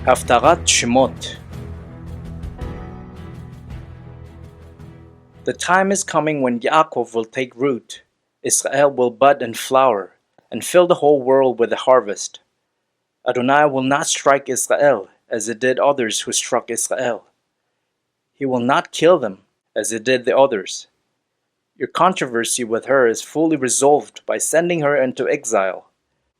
Haftarat Shemot. The time is coming when Yaakov will take root, Israel will bud and flower, and fill the whole world with a harvest. Adonai will not strike Israel as it did others who struck Israel. He will not kill them as it did the others. Your controversy with her is fully resolved by sending her into exile.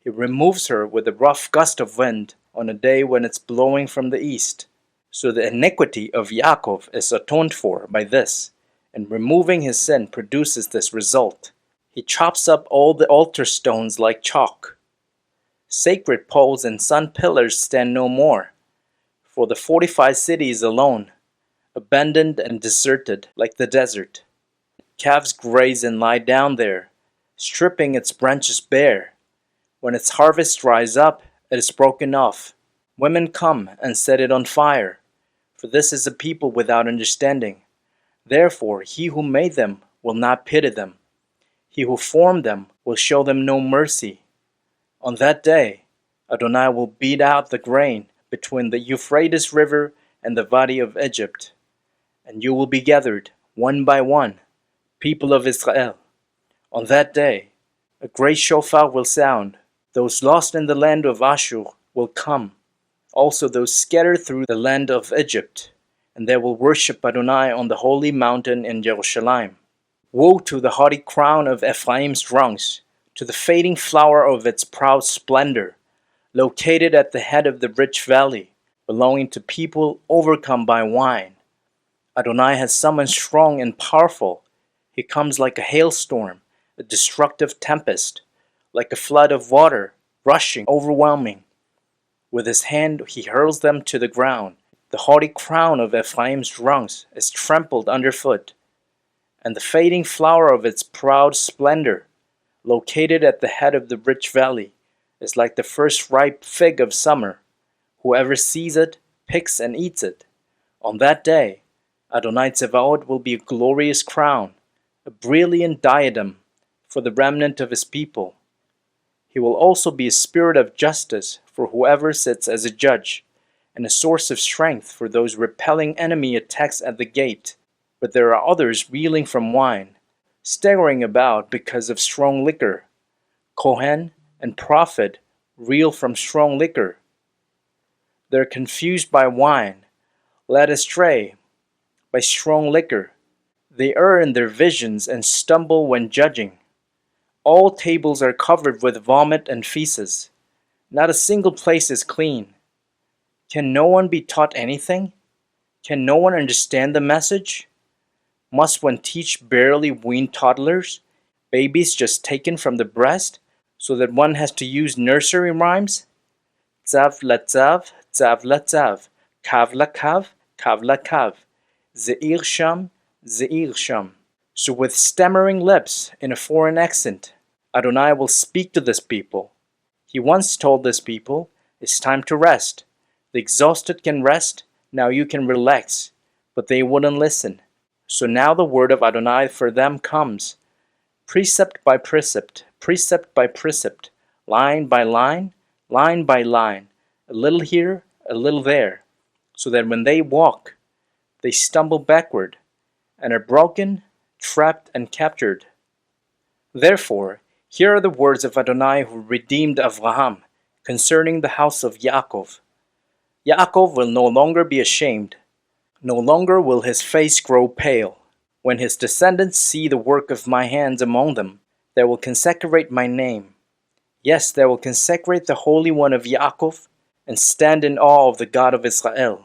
He removes her with a rough gust of wind on a day when it's blowing from the east. So the iniquity of Yaakov is atoned for by this, and removing his sin produces this result. He chops up all the altar stones like chalk. Sacred poles and sun pillars stand no more, for the fortified city is alone, abandoned and deserted like the desert. Calves graze and lie down there, stripping its branches bare. When its harvest dries up, it is broken off. Women come and set it on fire, for this is a people without understanding. Therefore he who made them will not pity them. He who formed them will show them no mercy. On that day, Adonai will beat out the grain between the Euphrates River and the Valley of Egypt, and you will be gathered one by one, people of Israel. On that day, a great shofar will sound. Those lost in the land of Ashur will come, also those scattered through the land of Egypt, and they will worship Adonai on the holy mountain in Jerusalem. Woe to the haughty crown of Ephraim's drunks, to the fading flower of its proud splendor, located at the head of the rich valley, belonging to people overcome by wine. Adonai has summoned strong and powerful. He comes like a hailstorm, a destructive tempest, like a flood of water, rushing, overwhelming. With his hand he hurls them to the ground. The haughty crown of Ephraim's drunks is trampled underfoot, and the fading flower of its proud splendor, located at the head of the rich valley, is like the first ripe fig of summer. Whoever sees it, picks and eats it. On that day, Adonai Tzevaot will be a glorious crown, a brilliant diadem for the remnant of his people. He will also be a spirit of justice for whoever sits as a judge, and a source of strength for those repelling enemy attacks at the gate. But there are others reeling from wine, staggering about because of strong liquor. Kohen and prophet reel from strong liquor. They're confused by wine, led astray by strong liquor. They err in their visions and stumble when judging. All tables are covered with vomit and feces. Not a single place is clean. Can no one be taught anything? Can no one understand the message? Must one teach barely weaned toddlers, babies just taken from the breast, so that one has to use nursery rhymes? Tzav la tzav, tzav la tzav, kav la kav, kav la kav, ze'ir sham, ze'ir sham. So with stammering lips in a foreign accent, Adonai will speak to this people. He once told this people, it's time to rest. The exhausted can rest, now you can relax. But they wouldn't listen. So now the word of Adonai for them comes, precept by precept, precept by precept, line by line by line, a little here, a little there, so that when they walk, they stumble backward, and are broken, trapped, and captured. Therefore, here are the words of Adonai who redeemed Avraham concerning the house of Yaakov. Yaakov will no longer be ashamed. No longer will his face grow pale. When his descendants see the work of my hands among them, they will consecrate my name. Yes, they will consecrate the Holy One of Yaakov and stand in awe of the God of Israel.